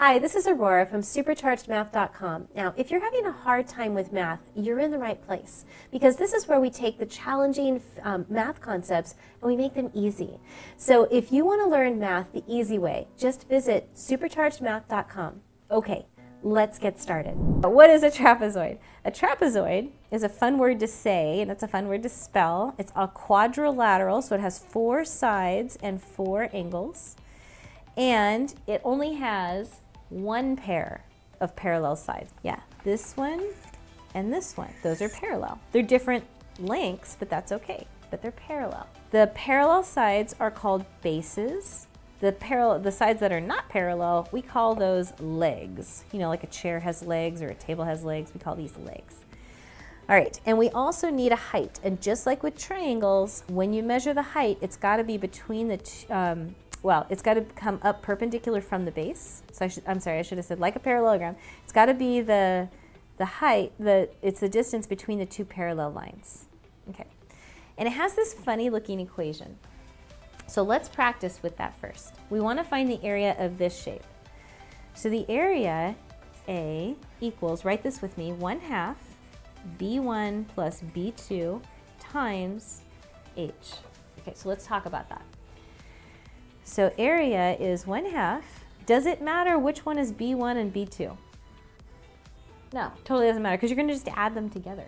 Hi, this is Aurora from superchargedmath.com. Now, if you're having a hard time with math, you're in the right place because this is where we take the challenging math concepts and we make them easy. So if you want to learn math the easy way, just visit superchargedmath.com. Okay, let's get started. What is a trapezoid? A trapezoid is a fun word to say, and it's a fun word to spell. It's a quadrilateral, so it has 4 sides and 4 angles, and it only has one pair of parallel sides. Yeah, this one and this one. Those are parallel. They're different lengths, but that's okay. But they're parallel. The parallel sides are called bases. The sides that are not parallel, we call those legs. You know, like a chair has legs or a table has legs. We call these legs. All right, and we also need a height. And just like with triangles, when you measure the height, it's got to be between the it's got to come up perpendicular from the base. So I should have said like a parallelogram. It's got to be the height, it's the distance between the 2 parallel lines. Okay, and it has this funny looking equation. So let's practice with that first. We want to find the area of this shape. So the area A equals, write this with me, 1/2 B1 plus B2 times H. Okay, so let's talk about that. So area is 1/2. Does it matter which one is B1 and B2? No, totally doesn't matter because you're going to just add them together.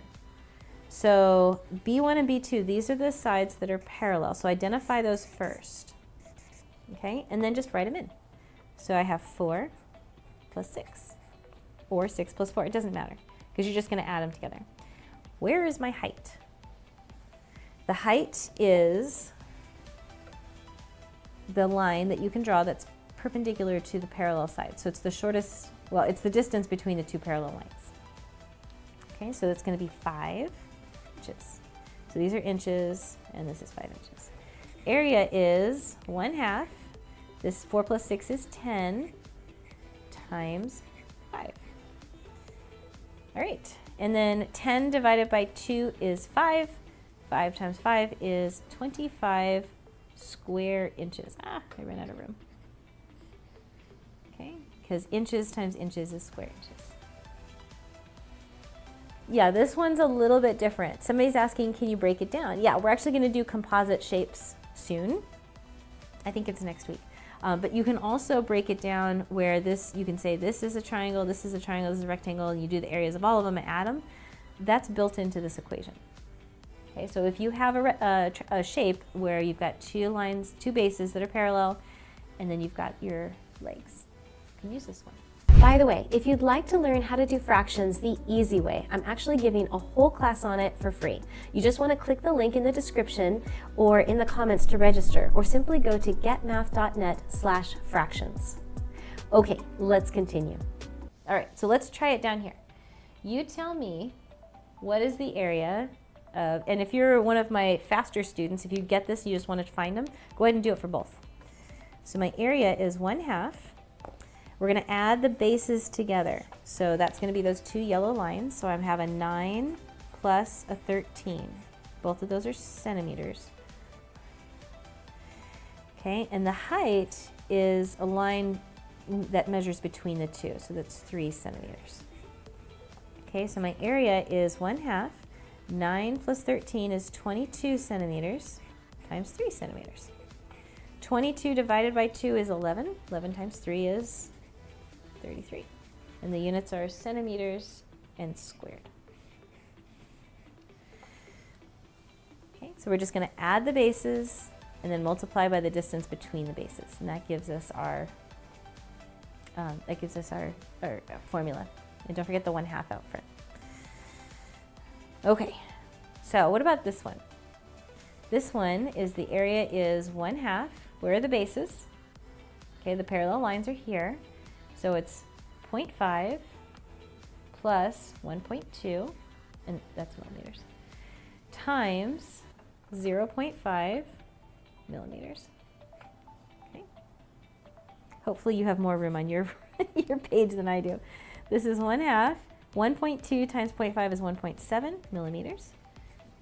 So B1 and B2, these are the sides that are parallel. So identify those first. Okay, and then just write them in. So I have 4 plus 6 or 6 plus 4. It doesn't matter because you're just going to add them together. Where is my height? The height is the line that you can draw that's perpendicular to the parallel side. So it's the shortest, well, it's the distance between the 2 parallel lines. Okay, so that's going to be 5 inches. So these are inches, and this is 5 inches. Area is 1/2. This 4 plus 6 is 10 times 5. All right, and then 10 divided by 2 is 5. 5 times 5 is 25 square inches. I ran out of room. Okay, because inches times inches is square inches. Yeah, this one's a little bit different. Somebody's asking, can you break it down? Yeah, we're actually going to do composite shapes soon. I think it's next week. But you can also break it down where you can say this is a triangle, this is a triangle, this is a rectangle, and you do the areas of all of them and add them. That's built into this equation. Okay, so if you have a shape where you've got 2 lines, 2 bases that are parallel, and then you've got your legs, you can use this one. By the way, if you'd like to learn how to do fractions the easy way, I'm actually giving a whole class on it for free. You just want to click the link in the description or in the comments to register, or simply go to getmath.net/fractions. Okay, let's continue. All right, so let's try it down here. You tell me what is the area of, and if you're one of my faster students, if you get this, you just want to find them, go ahead and do it for both. So my area is 1/2. We're going to add the bases together. So that's going to be those 2 yellow lines. So I have a 9 plus a 13. Both of those are centimeters. Okay, and the height is a line that measures between the 2. So that's 3 centimeters. Okay, so my area is 1/2. 9 plus 13 is 22 centimeters times 3 centimeters. 22 divided by 2 is 11. 11 times 3 is 33. And the units are centimeters and squared. Okay, so we're just going to add the bases and then multiply by the distance between the bases. And that gives us our formula. And don't forget the 1/2 out front. Okay, so what about this one? This one is the area is 1/2. Where are the bases? Okay, the parallel lines are here. So it's 0.5 plus 1.2, and that's millimeters, times 0.5 millimeters. Okay. Hopefully you have more room on your, your page than I do. This is 1/2. 1.2 times 0.5 is 1.7 millimeters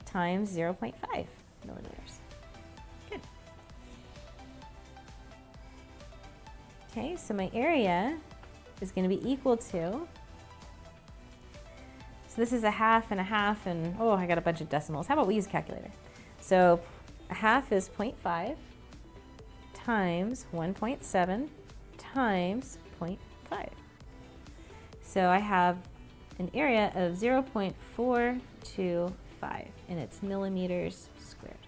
times 0.5 millimeters. Good. Okay, so my area is going to be equal to, so this is a half, and oh, I got a bunch of decimals. How about we use a calculator? So a half is 0.5 times 1.7 times 0.5. So I have an area of 0.425, and it's millimeters squared.